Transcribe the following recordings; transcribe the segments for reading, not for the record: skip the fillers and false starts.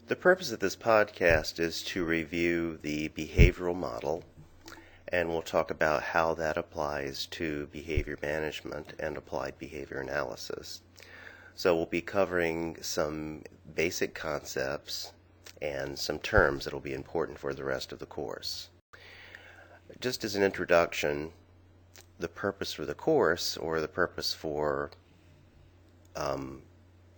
The purpose of this podcast is to review the behavioral model, and we'll talk about how that applies to behavior management and applied behavior analysis. So we'll be covering some basic concepts and some terms that will be important for the rest of the course. Just as an introduction, the purpose for the course, or the purpose for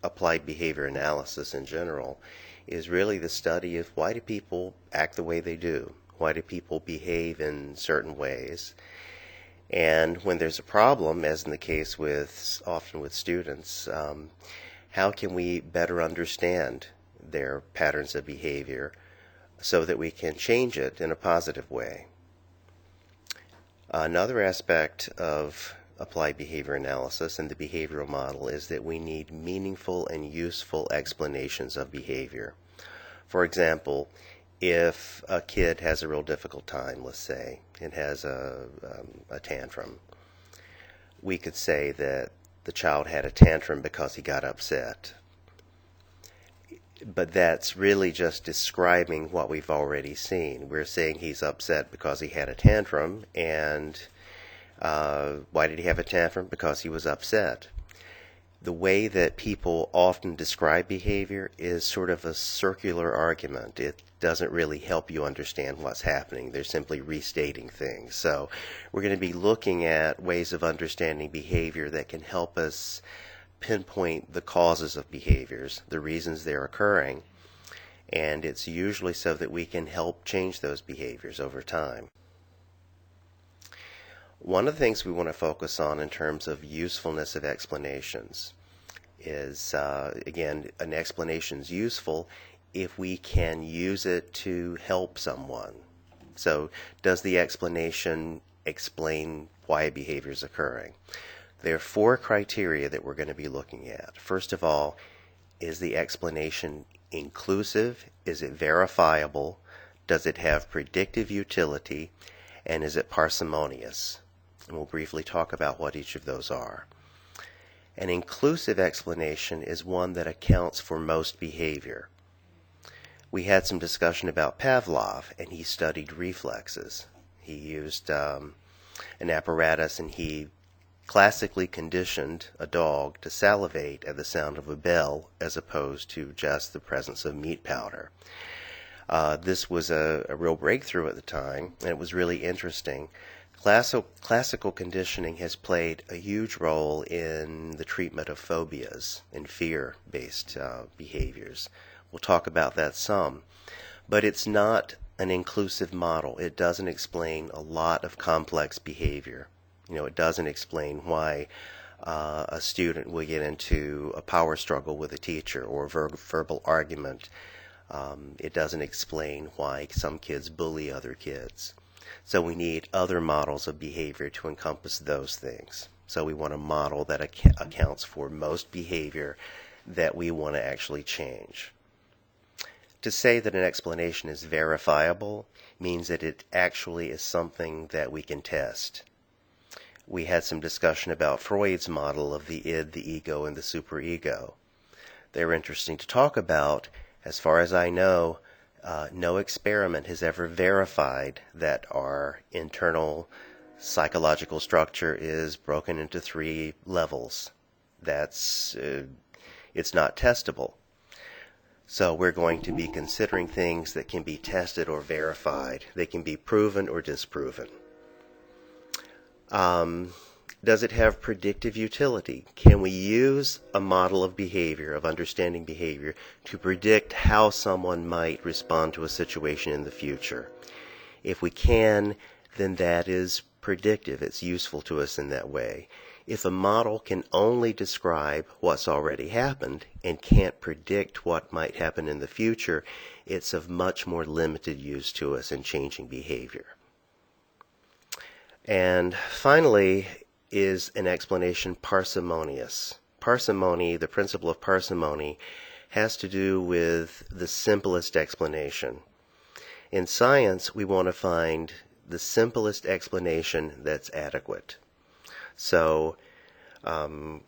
applied behavior analysis in general, is really the study of why do people act the way they do? Why do people behave in certain ways? And when there's a problem, as in the case often with students, how can we better understand their patterns of behavior so that we can change it in a positive way? Another aspect of applied behavior analysis and the behavioral model is that we need meaningful and useful explanations of behavior. For example, if a kid has a real difficult time, let's say, and has a tantrum, we could say that the child had a tantrum because he got upset. But that's really just describing what we've already seen. We're saying he's upset because he had a tantrum, and why did he have a tantrum? Because he was upset. The way that people often describe behavior is sort of a circular argument. It doesn't really help you understand what's happening. They're simply restating things. So we're going to be looking at ways of understanding behavior that can help us pinpoint the causes of behaviors, the reasons they're occurring, and it's usually so that we can help change those behaviors over time. One of the things we want to focus on in terms of usefulness of explanations is, again, an explanation is useful if we can use it to help someone. So, does the explanation explain why a behavior is occurring? There are 4 criteria that we're going to be looking at. First of all, is the explanation inclusive? Is it verifiable? Does it have predictive utility? And is it parsimonious? And we'll briefly talk about what each of those are. An inclusive explanation is one that accounts for most behavior. We had some discussion about Pavlov, and he studied reflexes. He used an apparatus, and he classically conditioned a dog to salivate at the sound of a bell as opposed to just the presence of meat powder. This was a real breakthrough at the time, and it was really interesting. Classical conditioning has played a huge role in the treatment of phobias and fear-based behaviors. We'll talk about that some. But it's not an inclusive model. It doesn't explain a lot of complex behavior. It doesn't explain why a student will get into a power struggle with a teacher or a verbal argument. It doesn't explain why some kids bully other kids. So we need other models of behavior to encompass those things. So we want a model that accounts for most behavior that we want to actually change. To say that an explanation is verifiable means that it actually is something that we can test. We had some discussion about Freud's model of the id, the ego, and the superego. They're interesting to talk about. As far as I know, no experiment has ever verified that our internal psychological structure is broken into 3 levels. It's not testable. So we're going to be considering things that can be tested or verified. They can be proven or disproven. Does it have predictive utility? Can we use a model of behavior, of understanding behavior, to predict how someone might respond to a situation in the future? If we can, then that is predictive. It's useful to us in that way. If a model can only describe what's already happened and can't predict what might happen in the future, it's of much more limited use to us in changing behavior. And finally, is an explanation parsimonious? Parsimony, the principle of parsimony, has to do with the simplest explanation. In science, we want to find the simplest explanation that's adequate. So,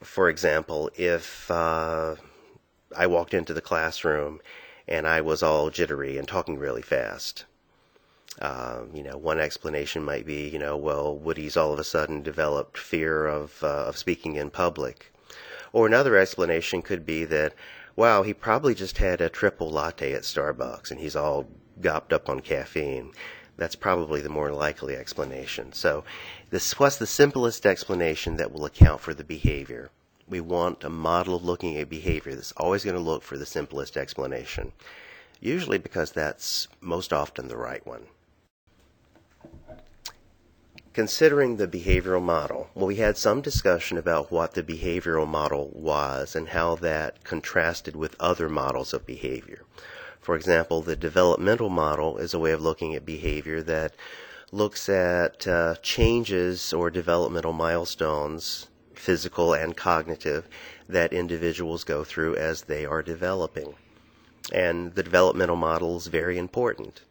for example, if I walked into the classroom and I was all jittery and talking really fast. One explanation might be, well, Woody's all of a sudden developed fear of speaking in public. Or another explanation could be that, wow, he probably just had a triple latte at Starbucks and he's all gopped up on caffeine. That's probably the more likely explanation. So what's the simplest explanation that will account for the behavior? We want a model of looking at behavior that's always going to look for the simplest explanation, usually because that's most often the right one. Considering the behavioral model, well, we had some discussion about what the behavioral model was and how that contrasted with other models of behavior. For example, the developmental model is a way of looking at behavior that looks at changes or developmental milestones, physical and cognitive, that individuals go through as they are developing. And the developmental model is very important.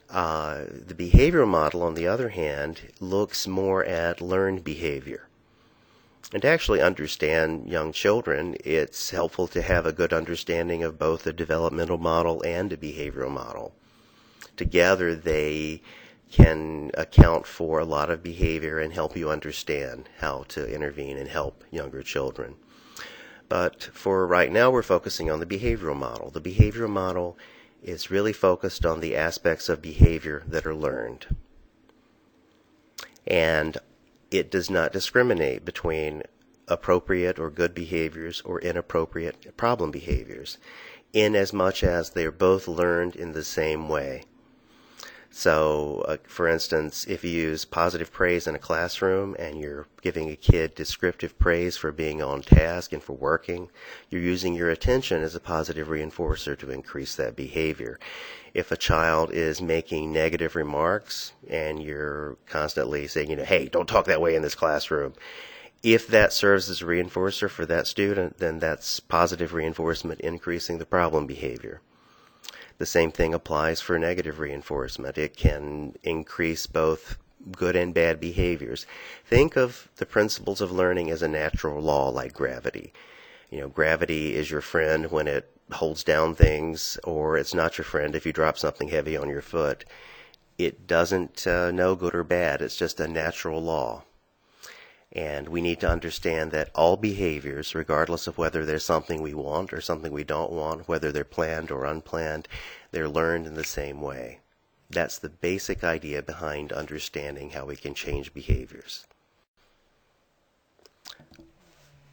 The behavioral model, on the other hand, looks more at learned behavior. And to actually understand young children, it's helpful to have a good understanding of both the developmental model and the behavioral model. Together, they can account for a lot of behavior and help you understand how to intervene and help younger children. But for right now, we're focusing on the behavioral model. The behavioral model is really focused on the aspects of behavior that are learned. And it does not discriminate between appropriate or good behaviors or inappropriate problem behaviors, in as much as they are both learned in the same way. So, for instance, if you use positive praise in a classroom and you're giving a kid descriptive praise for being on task and for working, you're using your attention as a positive reinforcer to increase that behavior. If a child is making negative remarks and you're constantly saying, hey, don't talk that way in this classroom, if that serves as a reinforcer for that student, then that's positive reinforcement increasing the problem behavior. The same thing applies for negative reinforcement. It can increase both good and bad behaviors. Think of the principles of learning as a natural law like gravity. Gravity is your friend when it holds down things, or it's not your friend if you drop something heavy on your foot. It doesn't know good or bad. It's just a natural law. And we need to understand that all behaviors, regardless of whether there's something we want or something we don't want, whether they're planned or unplanned, they're learned in the same way. That's the basic idea behind understanding how we can change behaviors.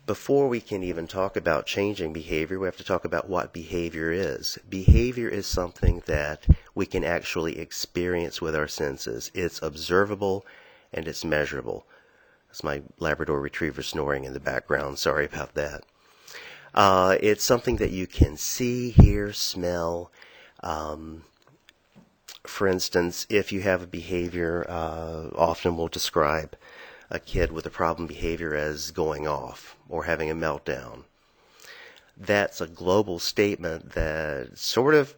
Before we can even talk about changing behavior, we have to talk about what behavior is. Behavior is something that we can actually experience with our senses. It's observable and it's measurable. That's my Labrador Retriever snoring in the background. Sorry about that. It's something that you can see, hear, smell. For instance, if you have a behavior, often we'll describe a kid with a problem behavior as going off or having a meltdown. That's a global statement that sort of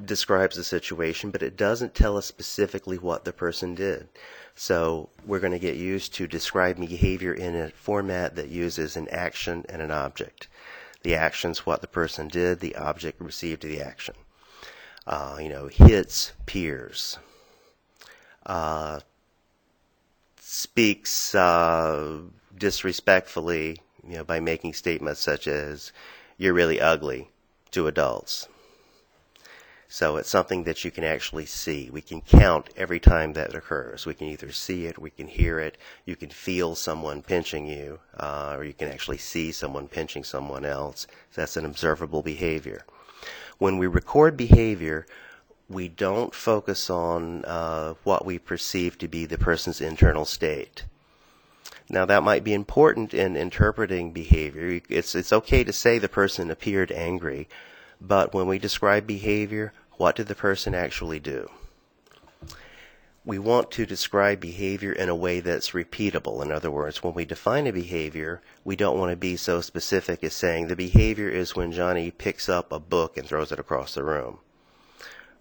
describes the situation, but it doesn't tell us specifically what the person did. So we're going to get used to describing behavior in a format that uses an action and an object. The action's what the person did, the object received the action. Hits peers, speaks disrespectfully, by making statements such as, "You're really ugly," to adults. So it's something that you can actually see. We can count every time that occurs. We can either see it, we can hear it, you can feel someone pinching you, or you can actually see someone pinching someone else. So that's an observable behavior. When we record behavior, we don't focus on what we perceive to be the person's internal state. Now that might be important in interpreting behavior. It's okay to say the person appeared angry, but when we describe behavior, what did the person actually do? We want to describe behavior in a way that's repeatable. In other words, when we define a behavior, we don't want to be so specific as saying the behavior is when Johnny picks up a book and throws it across the room.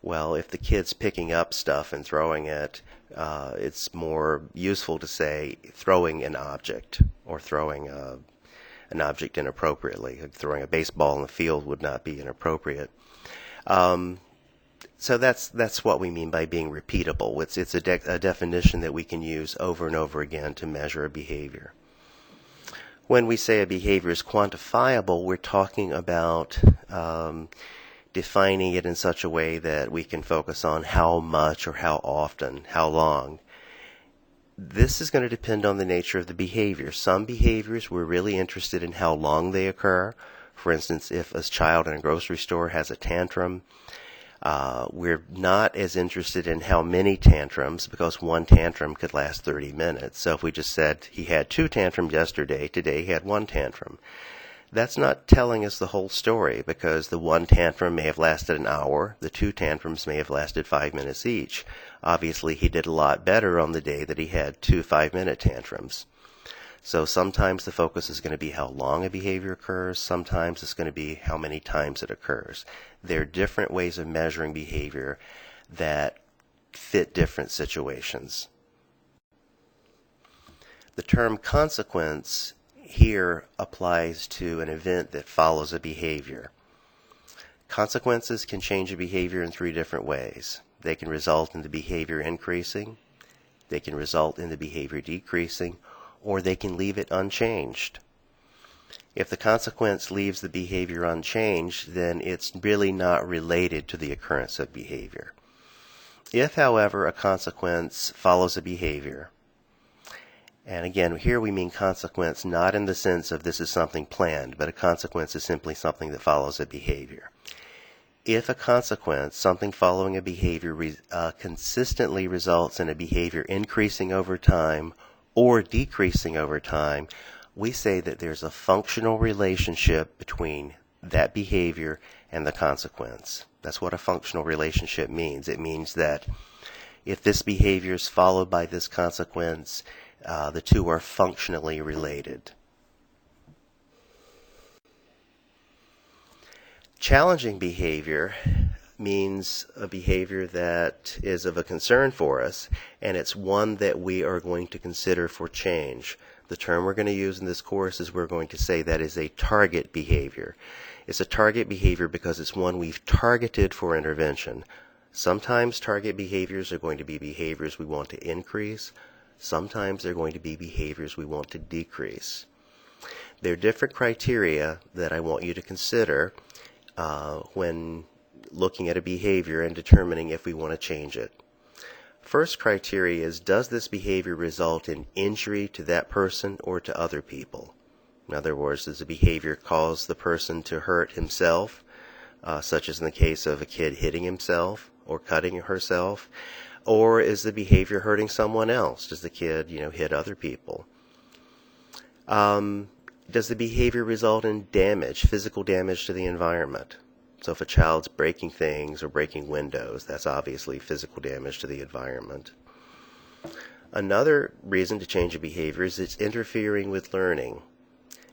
Well, if the kid's picking up stuff and throwing it, it's more useful to say throwing an object or throwing an object inappropriately. Throwing a baseball in the field would not be inappropriate. So that's what we mean by being repeatable. It's a definition that we can use over and over again to measure a behavior. When we say a behavior is quantifiable, we're talking about defining it in such a way that we can focus on how much or how often, how long. This is going to depend on the nature of the behavior. Some behaviors we're really interested in how long they occur. For instance, if a child in a grocery store has a tantrum, we're not as interested in how many tantrums, because one tantrum could last 30 minutes. So if we just said he had 2 tantrums yesterday, today he had 1 tantrum. That's not telling us the whole story, because the 1 tantrum may have lasted an hour, the 2 tantrums may have lasted 5 minutes each. Obviously, he did a lot better on the day that he had 2 5-minute tantrums. So sometimes the focus is going to be how long a behavior occurs, sometimes it's going to be how many times it occurs. There are different ways of measuring behavior that fit different situations. The term consequence here applies to an event that follows a behavior. Consequences can change a behavior in 3 different ways. They can result in the behavior increasing, they can result in the behavior decreasing, or they can leave it unchanged. If the consequence leaves the behavior unchanged, then it's really not related to the occurrence of behavior. If, however, a consequence follows a behavior, and again, here we mean consequence not in the sense of this is something planned, but a consequence is simply something that follows a behavior. If a consequence, something following a behavior, consistently results in a behavior increasing over time or decreasing over time, we say that there's a functional relationship between that behavior and the consequence. That's what a functional relationship means. It means that if this behavior is followed by this consequence, the two are functionally related. Challenging behavior means a behavior that is of a concern for us, and it's one that we are going to consider for change. The term we're going to use in this course is we're going to say that is a target behavior. It's a target behavior because it's one we've targeted for intervention. Sometimes target behaviors are going to be behaviors we want to increase. Sometimes they're going to be behaviors we want to decrease. There are different criteria that I want you to consider when looking at a behavior and determining if we want to change it. First criteria is, does this behavior result in injury to that person or to other people? In other words, does the behavior cause the person to hurt himself, such as in the case of a kid hitting himself or cutting herself? Or is the behavior hurting someone else? Does the kid, hit other people? Does the behavior result in damage, physical damage to the environment? So if a child's breaking things or breaking windows, that's obviously physical damage to the environment. Another reason to change a behavior is it's interfering with learning.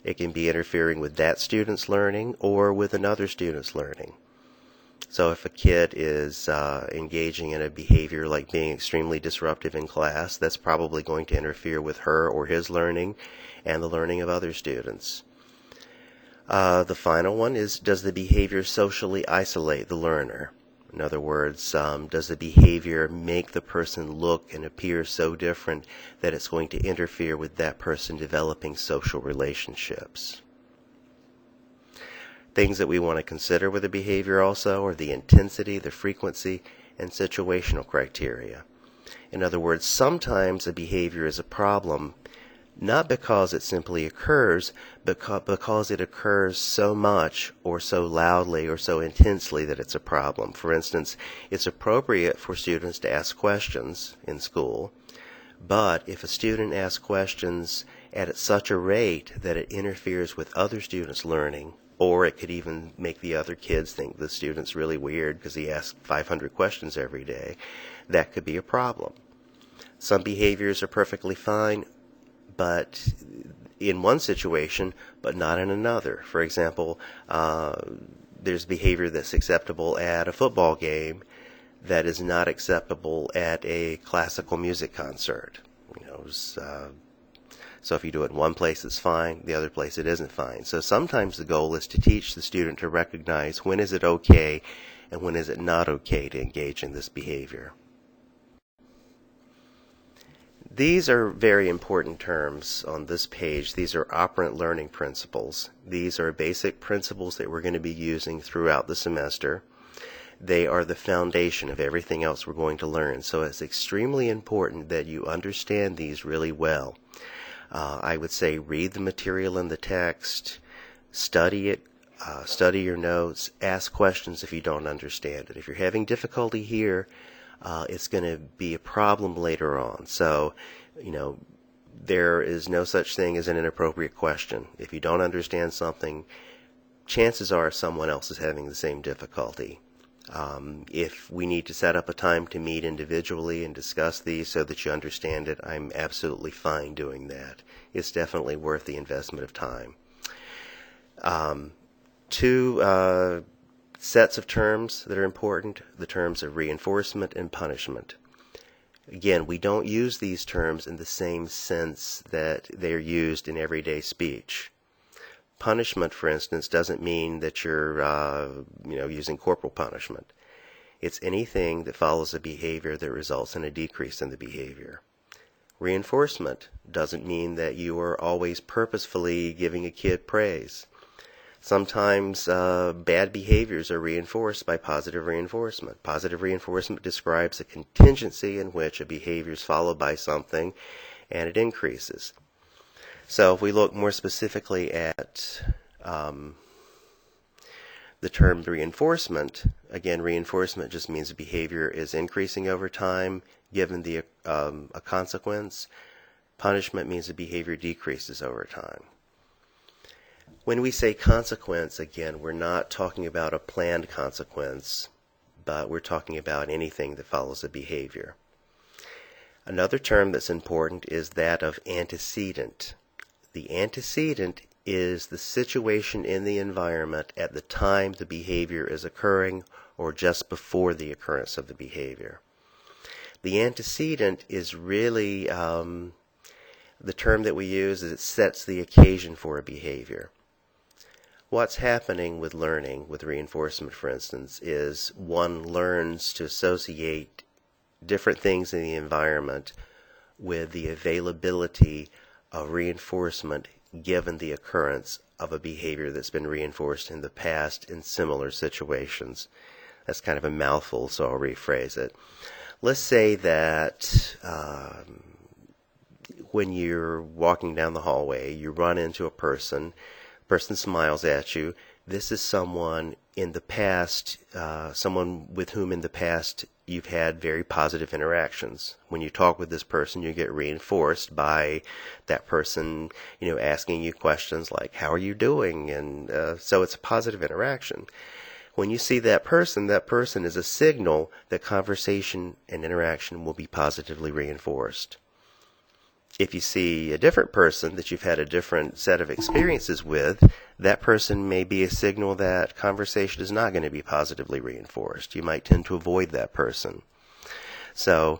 It can be interfering with that student's learning or with another student's learning. So if a kid is engaging in a behavior like being extremely disruptive in class, that's probably going to interfere with her or his learning and the learning of other students. The final one is, does the behavior socially isolate the learner? In other words, does the behavior make the person look and appear so different that it's going to interfere with that person developing social relationships? Things that we want to consider with a behavior also are the intensity, the frequency, and situational criteria. In other words, sometimes a behavior is a problem not because it simply occurs, but because it occurs so much or so loudly or so intensely that it's a problem. For instance, it's appropriate for students to ask questions in school, but if a student asks questions at such a rate that it interferes with other students' learning, or it could even make the other kids think the student's really weird because he asks 500 questions every day, that could be a problem. Some behaviors are perfectly fine, but in one situation, but not in another. For example, there's behavior that's acceptable at a football game that is not acceptable at a classical music concert. So if you do it in one place, it's fine. The other place, it isn't fine. So sometimes the goal is to teach the student to recognize when is it okay and when is it not okay to engage in this behavior. These are very important terms on this page. These are operant learning principles. These are basic principles that we're going to be using throughout the semester. They are the foundation of everything else we're going to learn. So it's extremely important that you understand these really well. I would say read the material in the text, study it, study your notes, ask questions if you don't understand it. If you're having difficulty here, it's going to be a problem later on. So, there is no such thing as an inappropriate question. If you don't understand something, chances are someone else is having the same difficulty. If we need to set up a time to meet individually and discuss these so that you understand it, I'm absolutely fine doing that. It's definitely worth the investment of time. Two sets of terms that are important, the terms of reinforcement and punishment. Again, we don't use these terms in the same sense that they're used in everyday speech. Punishment, for instance, doesn't mean that you're using corporal punishment. It's anything that follows a behavior that results in a decrease in the behavior. Reinforcement doesn't mean that you are always purposefully giving a kid praise. Sometimes bad behaviors are reinforced by positive reinforcement. Positive reinforcement describes a contingency in which a behavior is followed by something and it increases. So if we look more specifically at the term reinforcement, again, reinforcement just means the behavior is increasing over time given a consequence. Punishment means the behavior decreases over time. When we say consequence, again, we're not talking about a planned consequence, but we're talking about anything that follows a behavior. Another term that's important is that of antecedent. The antecedent is the situation in the environment at the time the behavior is occurring or just before the occurrence of the behavior. The antecedent is really the term that we use is it sets the occasion for a behavior. What's happening with learning, with reinforcement, for instance, is one learns to associate different things in the environment with the availability of reinforcement given the occurrence of a behavior that's been reinforced in the past in similar situations. That's kind of a mouthful, so I'll rephrase it. Let's say that when you're walking down the hallway, you run into a person smiles at you. This is someone in the past, someone with whom in the past you've had very positive interactions. When you talk with this person, you get reinforced by that person, asking you questions like, how are you doing? And so it's a positive interaction. When you see that person is a signal that conversation and interaction will be positively reinforced. If you see a different person that you've had a different set of experiences with, that person may be a signal that conversation is not going to be positively reinforced. You might tend to avoid that person. So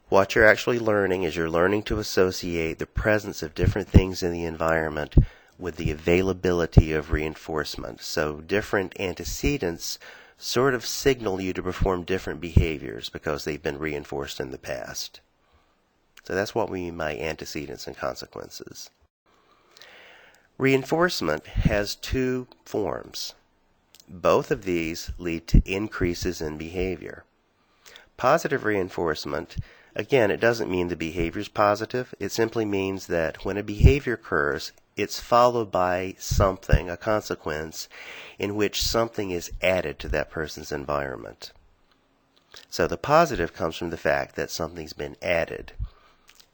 what you're actually learning is you're learning to associate the presence of different things in the environment with the availability of reinforcement. So different antecedents sort of signal you to perform different behaviors because they've been reinforced in the past. So that's what we mean by antecedents and consequences. Reinforcement has two forms. Both of these lead to increases in behavior. Positive reinforcement, again, it doesn't mean the behavior is positive. It simply means that when a behavior occurs, it's followed by something, a consequence, in which something is added to that person's environment. So the positive comes from the fact that something's been added.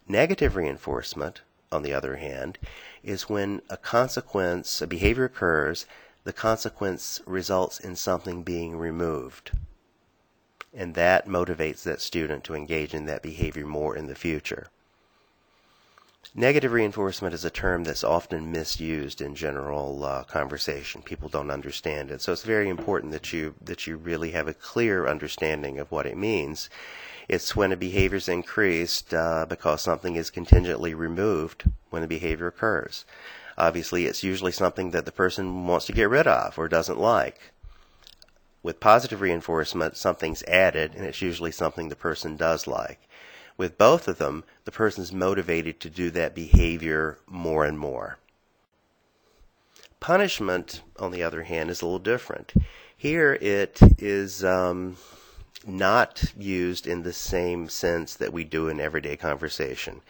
Negative reinforcement, on the other hand, is when a behavior occurs, the consequence results in something being removed. And that motivates that student to engage in that behavior more in the future. Negative reinforcement is a term that's often misused in general conversation. People don't understand it. So it's very important that you really have a clear understanding of what it means. It's when a behavior is increased because something is contingently removed when the behavior occurs. Obviously, it's usually something that the person wants to get rid of or doesn't like. With positive reinforcement, something's added, and it's usually something the person does like. With both of them, the person's motivated to do that behavior more and more. Punishment, on the other hand, is a little different. Here it is not used in the same sense that we do in everyday conversation.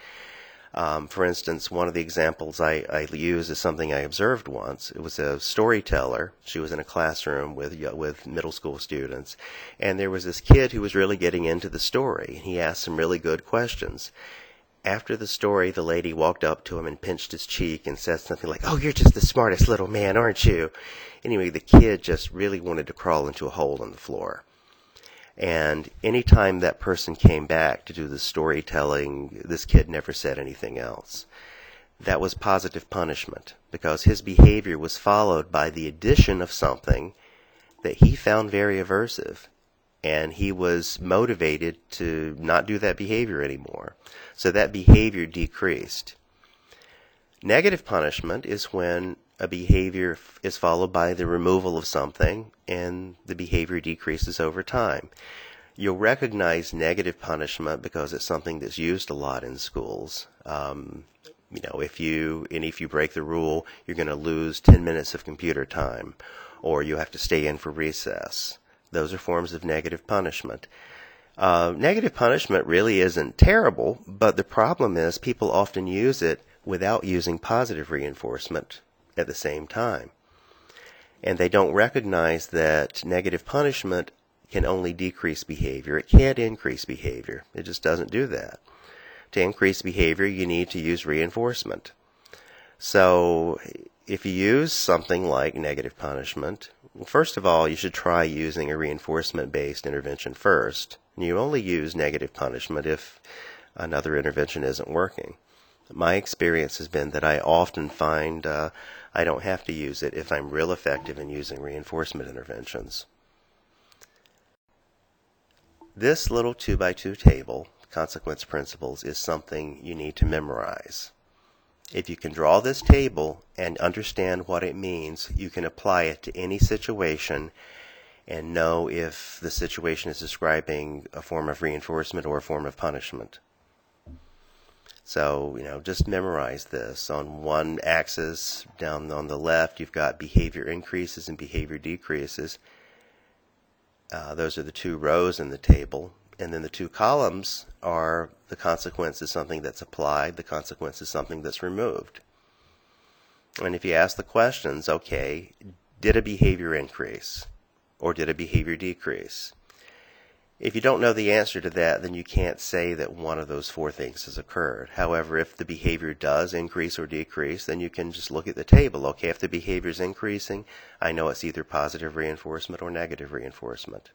For instance, one of the examples I use is something I observed once. It was a storyteller. She was in a classroom with middle school students, and there was this kid who was really getting into the story. He asked some really good questions. After the story, the lady walked up to him and pinched his cheek and said something like, "Oh, you're just the smartest little man, aren't you?" Anyway, the kid just really wanted to crawl into a hole in the floor. And anytime that person came back to do the storytelling, this kid never said anything else. That was positive punishment, because his behavior was followed by the addition of something that he found very aversive. And he was motivated to not do that behavior anymore. So that behavior decreased. Negative punishment is when a behavior is followed by the removal of something and the behavior decreases over time. You'll recognize negative punishment because it's something that's used a lot in schools. If you break the rule, you're going to lose 10 minutes of computer time, or you have to stay in for recess. Those are forms of negative punishment. Negative punishment really isn't terrible, but the problem is people often use it without using positive reinforcement at the same time. And they don't recognize that negative punishment can only decrease behavior. It can't increase behavior. It just doesn't do that. To increase behavior, you need to use reinforcement. So if you use something like negative punishment, first of all, you should try using a reinforcement-based intervention first. You only use negative punishment if another intervention isn't working. My experience has been that I often find I don't have to use it if I'm real effective in using reinforcement interventions. This little 2x2 table, consequence principles, is something you need to memorize. If you can draw this table and understand what it means, you can apply it to any situation and know if the situation is describing a form of reinforcement or a form of punishment. So, just memorize this. On one axis, down on the left, you've got behavior increases and behavior decreases. Those are the two rows in the table. And then the two columns are the consequence is something that's applied, the consequence is something that's removed. And if you ask the questions, okay, did a behavior increase or did a behavior decrease? If you don't know the answer to that, then you can't say that one of those four things has occurred. However, if the behavior does increase or decrease, then you can just look at the table. Okay, if the behavior is increasing, I know it's either positive reinforcement or negative reinforcement.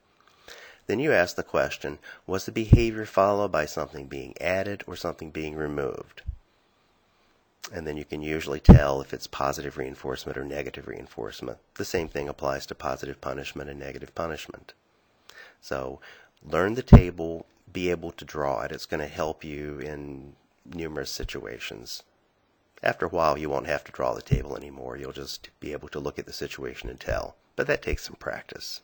Then you ask the question, was the behavior followed by something being added or something being removed? And then you can usually tell if it's positive reinforcement or negative reinforcement. The same thing applies to positive punishment and negative punishment. So learn the table, be able to draw it. It's going to help you in numerous situations. After a while, you won't have to draw the table anymore. You'll just be able to look at the situation and tell. But that takes some practice.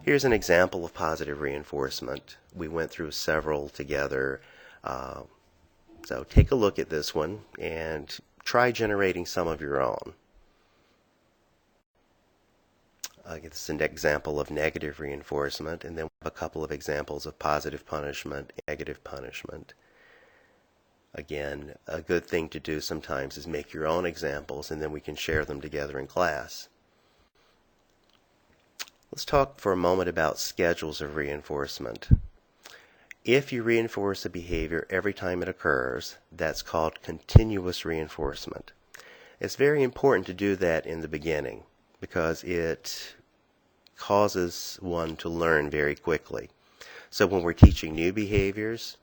Here's an example of positive reinforcement. We went through several together. So take a look at this one and try generating some of your own. It's an example of negative reinforcement, and then we have a couple of examples of positive punishment, negative punishment. Again, a good thing to do sometimes is make your own examples, and then we can share them together in class. Let's talk for a moment about schedules of reinforcement. If you reinforce a behavior every time it occurs, that's called continuous reinforcement. It's very important to do that in the beginning because it causes one to learn very quickly. So when we're teaching new behaviors,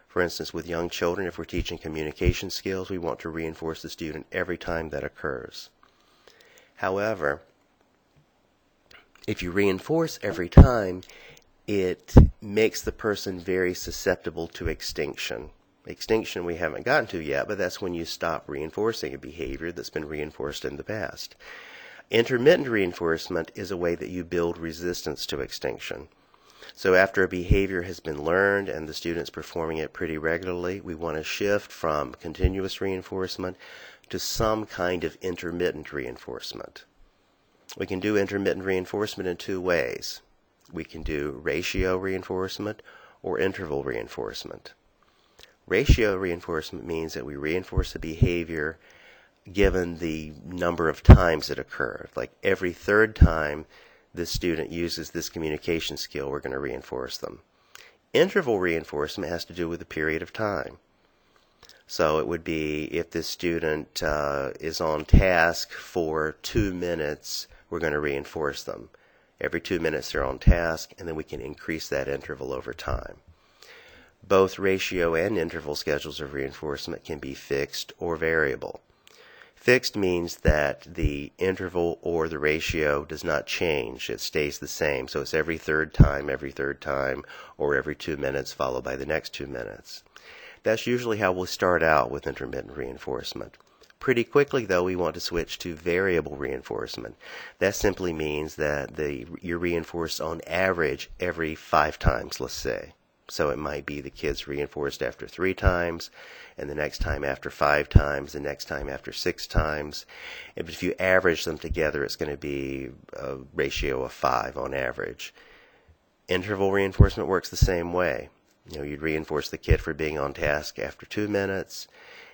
for instance with young children, if we're teaching communication skills, we want to reinforce the student every time that occurs. However, if you reinforce every time, it makes the person very susceptible to extinction. Extinction we haven't gotten to yet, but that's when you stop reinforcing a behavior that's been reinforced in the past. Intermittent reinforcement is a way that you build resistance to extinction. So after a behavior has been learned and the student's performing it pretty regularly, we want to shift from continuous reinforcement to some kind of intermittent reinforcement. We can do intermittent reinforcement in two ways. We can do ratio reinforcement or interval reinforcement. Ratio reinforcement means that we reinforce a behavior given the number of times it occurs. Like every third time this student uses this communication skill, we're going to reinforce them. Interval reinforcement has to do with the period of time. So it would be if this student is on task for 2 minutes, we're going to reinforce them. Every 2 minutes they're on task, and then we can increase that interval over time. Both ratio and interval schedules of reinforcement can be fixed or variable. Fixed means that the interval or the ratio does not change. It stays the same. So it's every third time, or every 2 minutes followed by the next 2 minutes. That's usually how we'll start out with intermittent reinforcement. Pretty quickly, though, we want to switch to variable reinforcement. That simply means that you're reinforced on average every 5 times, let's say. So it might be the kid's reinforced after 3 times, and the next time after 5 times, the next time after 6 times. And if you average them together, it's going to be a ratio of 5 on average. Interval reinforcement works the same way. You'd reinforce the kid for being on task after 2 minutes,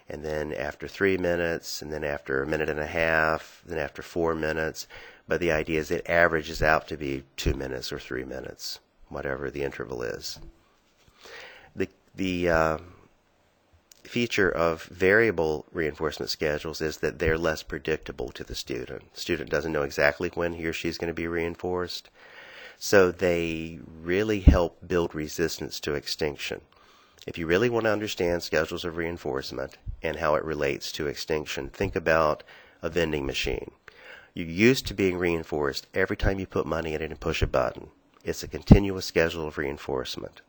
and then after 3 minutes, and then after a minute and a half, then after 4 minutes. But the idea is it averages out to be 2 minutes or 3 minutes, whatever the interval is. The feature of variable reinforcement schedules is that they're less predictable to the student. The student doesn't know exactly when he or she is going to be reinforced. So they really help build resistance to extinction. If you really want to understand schedules of reinforcement and how it relates to extinction, think about a vending machine. You're used to being reinforced every time you put money in it and push a button. It's a continuous schedule of reinforcement.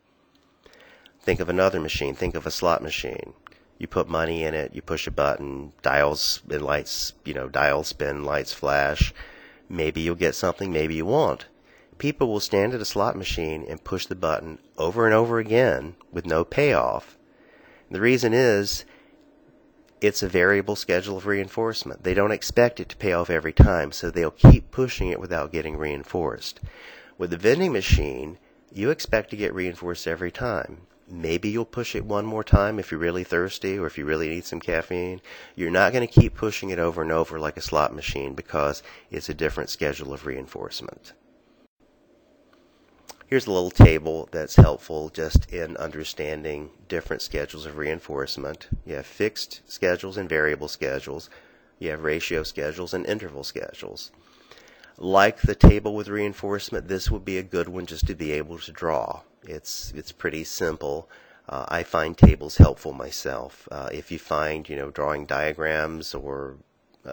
Think of another machine. Think of a slot machine. You put money in it, you push a button, dials and lights, dials spin, lights flash. Maybe you'll get something, maybe you won't. People will stand at a slot machine and push the button over and over again with no payoff. The reason is it's a variable schedule of reinforcement. They don't expect it to pay off every time, so they'll keep pushing it without getting reinforced. With the vending machine, you expect to get reinforced every time. Maybe you'll push it one more time if you're really thirsty or if you really need some caffeine. You're not going to keep pushing it over and over like a slot machine because it's a different schedule of reinforcement. Here's a little table that's helpful just in understanding different schedules of reinforcement. You have fixed schedules and variable schedules. You have ratio schedules and interval schedules. Like the table with reinforcement, this would be a good one just to be able to draw. It's pretty simple. I find tables helpful myself. If you find drawing diagrams or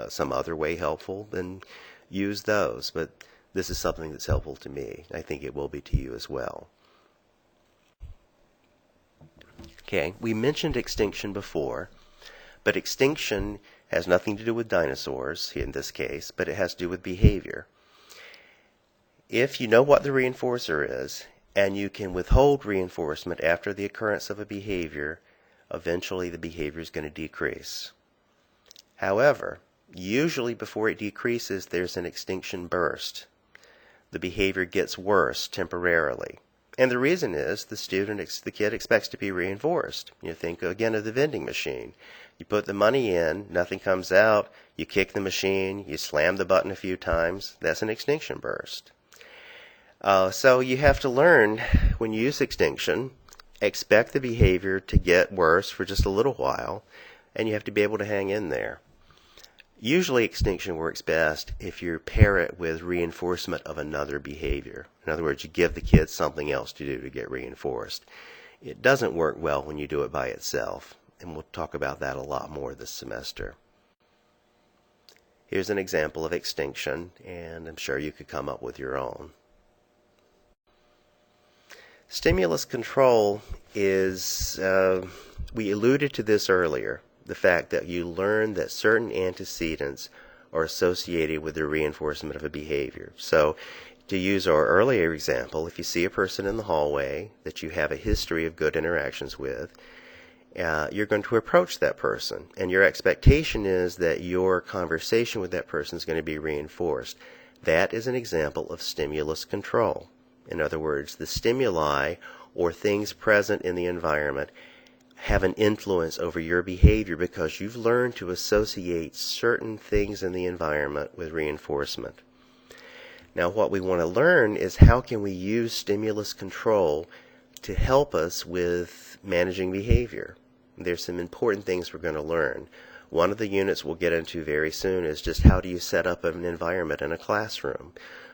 some other way helpful, then use those. But this is something that's helpful to me. I think it will be to you as well. Okay, we mentioned extinction before, but extinction has nothing to do with dinosaurs in this case, but it has to do with behavior. If you know what the reinforcer is, and you can withhold reinforcement after the occurrence of a behavior, eventually the behavior is going to decrease. However, usually before it decreases, there's an extinction burst. The behavior gets worse temporarily. And the reason is the kid expects to be reinforced. You think again of the vending machine. You put the money in, nothing comes out, you kick the machine, you slam the button a few times, that's an extinction burst. So you have to learn, when you use extinction, expect the behavior to get worse for just a little while, and you have to be able to hang in there. Usually extinction works best if you pair it with reinforcement of another behavior. In other words, you give the kid something else to do to get reinforced. It doesn't work well when you do it by itself, and we'll talk about that a lot more this semester. Here's an example of extinction, and I'm sure you could come up with your own. Stimulus control is, we alluded to this earlier, the fact that you learn that certain antecedents are associated with the reinforcement of a behavior. So to use our earlier example, if you see a person in the hallway that you have a history of good interactions with, you're going to approach that person, and your expectation is that your conversation with that person is going to be reinforced. That is an example of stimulus control. In other words, the stimuli or things present in the environment have an influence over your behavior because you've learned to associate certain things in the environment with reinforcement. Now, what we want to learn is how can we use stimulus control to help us with managing behavior. There's some important things we're going to learn. One of the units we'll get into very soon is just how do you set up an environment in a classroom.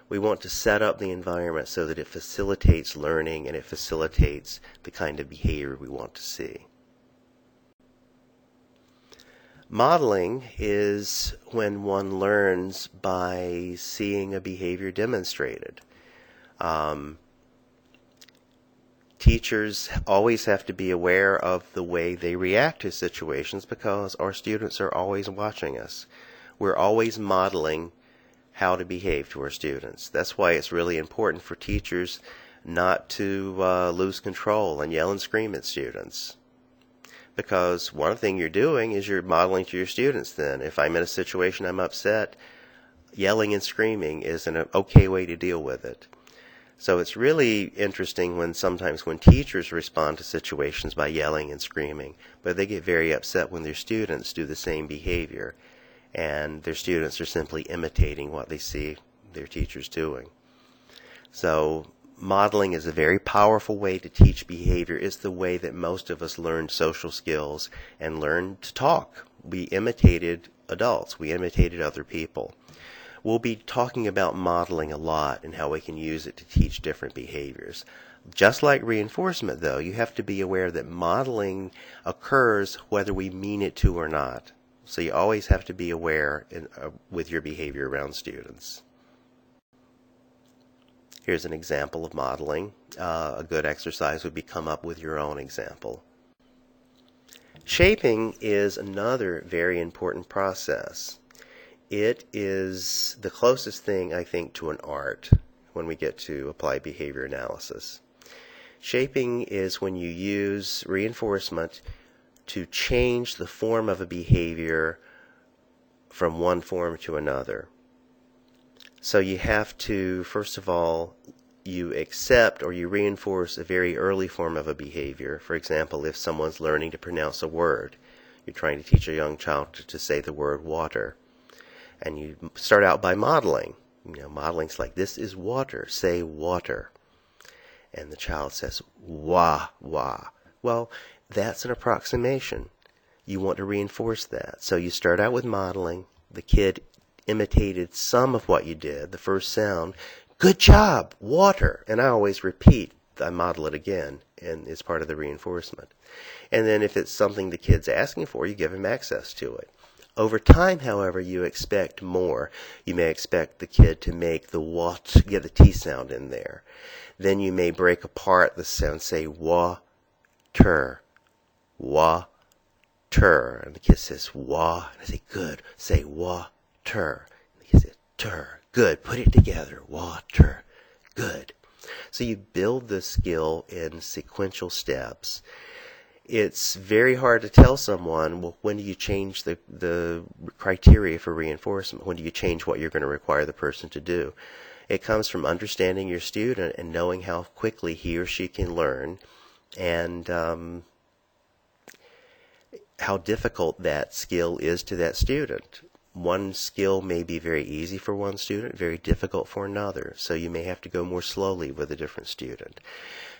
We want to set up the environment so that it facilitates learning and it facilitates the kind of behavior we want to see. Modeling is when one learns by seeing a behavior demonstrated. Teachers always have to be aware of the way they react to situations because our students are always watching us. We're always modeling how to behave to our students. That's why it's really important for teachers not to lose control and yell and scream at students. Because one thing you're doing is you're modeling to your students then. If I'm in a situation I'm upset, yelling and screaming is an okay way to deal with it. So it's really interesting when sometimes when teachers respond to situations by yelling and screaming, but they get very upset when their students do the same behavior, and their students are simply imitating what they see their teachers doing. So modeling is a very powerful way to teach behavior. It's the way that most of us learned social skills and learned to talk. We imitated adults. We imitated other people. We'll be talking about modeling a lot and how we can use it to teach different behaviors. Just like reinforcement, though, you have to be aware that modeling occurs whether we mean it to or not. So you always have to be aware with your behavior around students. Here's an example of modeling. A good exercise would be come up with your own example. Shaping is another very important process. It is the closest thing, I think, to an art when we get to applied behavior analysis. Shaping is when you use reinforcement to change the form of a behavior from one form to another. So you have to, first of all, you accept or you reinforce a very early form of a behavior. For example, if someone's learning to pronounce a word, you're trying to teach a young child to say the word water. And you start out by modeling. Modeling's like, this is water, say water. And the child says, wah, wah. Well, that's an approximation. You want to reinforce that. So you start out with modeling. The kid imitated some of what you did, the first sound. Good job, water. And I always repeat, I model it again, and it's part of the reinforcement. And then if it's something the kid's asking for, you give him access to it. Over time, however, you expect more. You may expect the kid to make the what, get the T sound in there. Then you may break apart the sound, say wa-ter, wa-ter. And the kid says wa, and I say good, say wa-ter. And the kid says ter, good, put it together, wa-ter, good. So you build the skill in sequential steps. It's very hard to tell someone, well, when do you change the criteria for reinforcement? When do you change what you're going to require the person to do? It comes from understanding your student and knowing how quickly he or she can learn and how difficult that skill is to that student. One skill may be very easy for one student, very difficult for another, so you may have to go more slowly with a different student.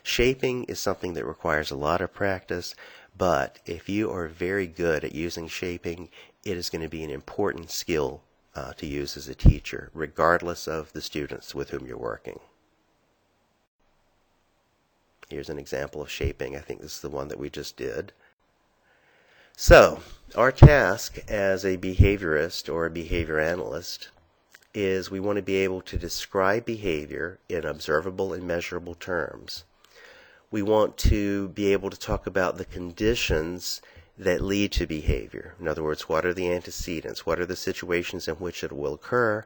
Shaping is something that requires a lot of practice, but if you are very good at using shaping, it is going to be an important skill to use as a teacher, regardless of the students with whom you're working. Here's an example of shaping. I think this is the one that we just did. So, our task as a behaviorist or a behavior analyst is we want to be able to describe behavior in observable and measurable terms. We want to be able to talk about the conditions that lead to behavior. In other words, what are the antecedents? What are the situations in which it will occur?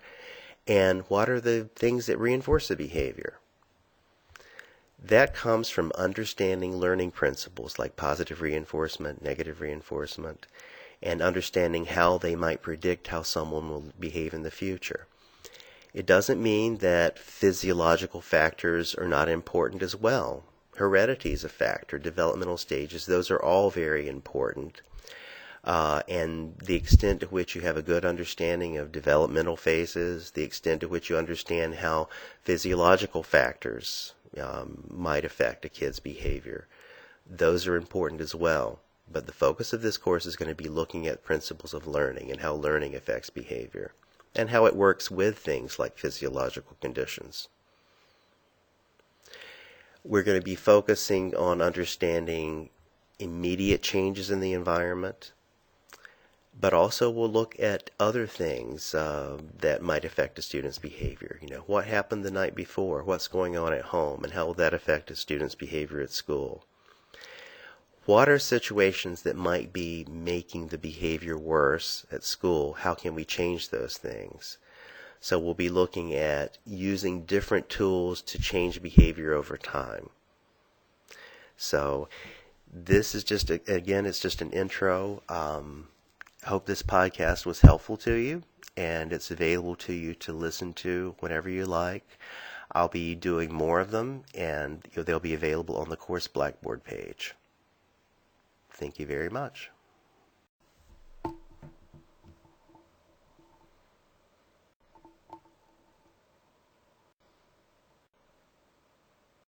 And what are the things that reinforce the behavior? That comes from understanding learning principles like positive reinforcement, negative reinforcement, and understanding how they might predict how someone will behave in the future. It doesn't mean that physiological factors are not important as well. Heredity is a factor, developmental stages, those are all very important. And the extent to which you have a good understanding of developmental phases, the extent to which you understand how physiological factors might affect a kid's behavior, those are important as well. But the focus of this course is going to be looking at principles of learning and how learning affects behavior and how it works with things like physiological conditions. We're going to be focusing on understanding immediate changes in the environment, but also we'll look at other things that might affect a student's behavior. What happened the night before? What's going on at home? And how will that affect a student's behavior at school? What are situations that might be making the behavior worse at school? How can we change those things? So we'll be looking at using different tools to change behavior over time. So this is just, it's just an intro. I hope this podcast was helpful to you, and it's available to you to listen to whenever you like. I'll be doing more of them, and they'll be available on the course Blackboard page. Thank you very much.